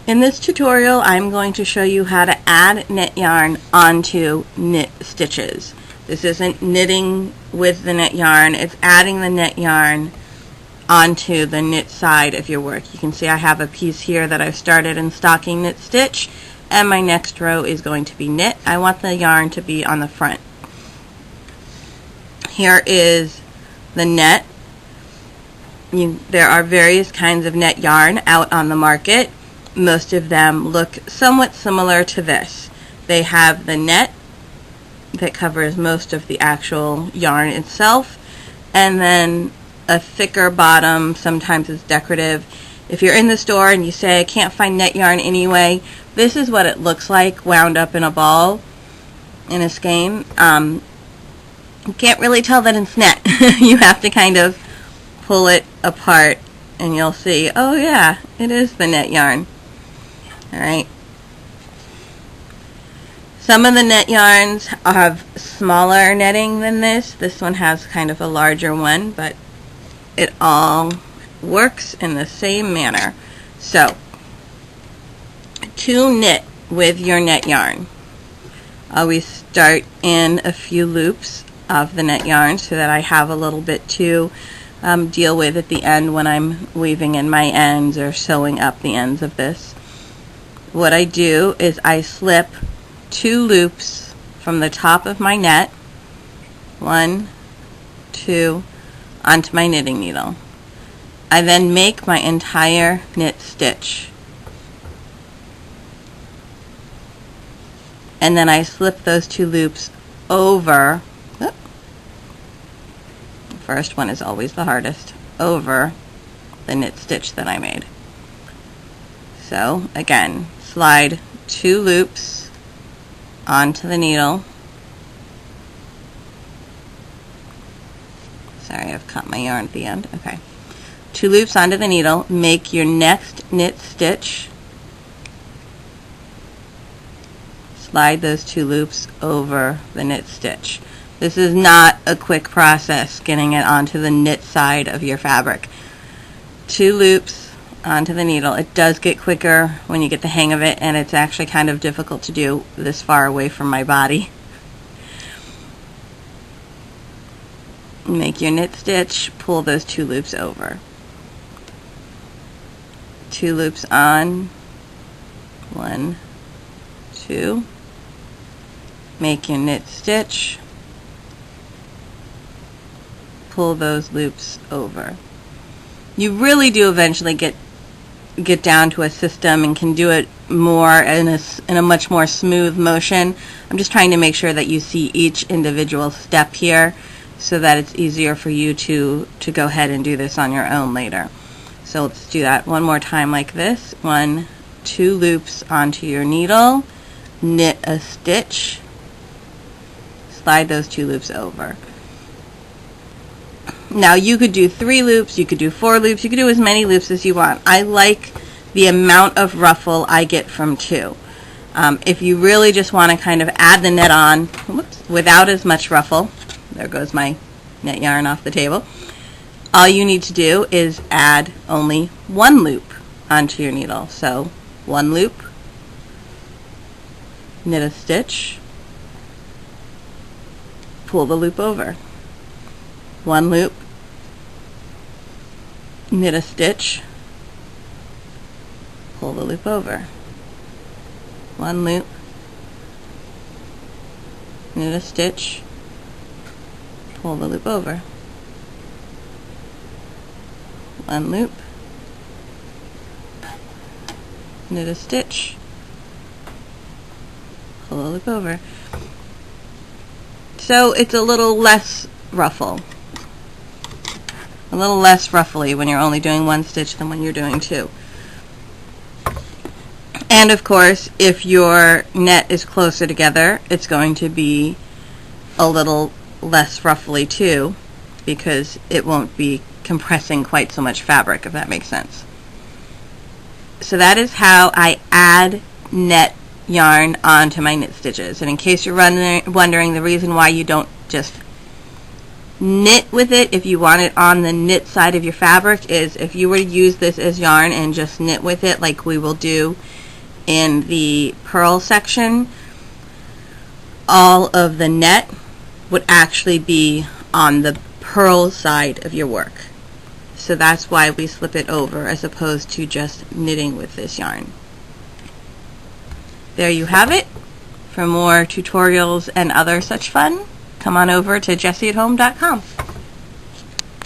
In this tutorial, I'm going to show you how to add knit yarn onto knit stitches. This isn't knitting with the knit yarn, it's adding the knit yarn onto the knit side of your work. You can see I have a piece here that I've started in stocking knit stitch, and my next row is going to be knit. I want the yarn to be on the front. Here is the net. There are various kinds of net yarn out on the market. Most of them look somewhat similar to this. They have the net that covers most of the actual yarn itself, and then a thicker bottom. Sometimes it's decorative. If you're in the store and you say, I can't find net yarn anyway, this is what it looks like wound up in a ball, in a skein. You can't really tell that it's net. You have to kind of pull it apart and you'll see, oh yeah, it is the net yarn. Alright. Some of the net yarns have smaller netting than this. This one has kind of a larger one, but it all works in the same manner. So, to knit with your net yarn, always start in a few loops of the net yarn so that I have a little bit to deal with at the end when I'm weaving in my ends or sewing up the ends of this. What I do is I slip 2 loops from the top of my net, 1, 2, onto my knitting needle. I then make my entire knit stitch. And then I slip those 2 loops over, the first one is always the hardest, over the knit stitch that I made. So again, slide 2 loops onto the needle. Sorry, I've cut my yarn at the end. Okay. 2 loops onto the needle, make your next knit stitch. Slide those 2 loops over the knit stitch. This is not a quick process getting it onto the knit side of your fabric. 2 loops onto the needle. It does get quicker when you get the hang of it, and it's actually kind of difficult to do this far away from my body. Make your knit stitch, pull those 2 loops over. 2 loops on, 1, 2. Make your knit stitch, pull those loops over. You really do eventually get down to a system and can do it more in a much more smooth motion. I'm just trying to make sure that you see each individual step here so that it's easier for you to go ahead and do this on your own later. So let's do that one more time like this. 1, 2 loops onto your needle, knit a stitch, slide those 2 loops over. Now you could do 3 loops, you could do 4 loops, you could do as many loops as you want. I like the amount of ruffle I get from 2. If you really just want to kind of add the net on without as much ruffle, there goes my net yarn off the table, all you need to do is add only 1 loop onto your needle. So 1 loop, knit a stitch, pull the loop over. 1 loop, knit a stitch, pull the loop over. 1 loop, knit a stitch, pull the loop over. 1 loop, knit a stitch, pull the loop over. So it's a little less ruffle. A little less ruffly when you're only doing 1 stitch than when you're doing 2. And of course, if your net is closer together, it's going to be a little less ruffly too, because it won't be compressing quite so much fabric, if that makes sense. So that is how I add net yarn onto my knit stitches. And in case you're wondering the reason why you don't just knit with it if you want it on the knit side of your fabric is if you were to use this as yarn and just knit with it like we will do in the purl section, all of the net would actually be on the purl side of your work. So that's why we slip it over as opposed to just knitting with this yarn. There you have it. For more tutorials and other such fun, come on over to jessieathome.com.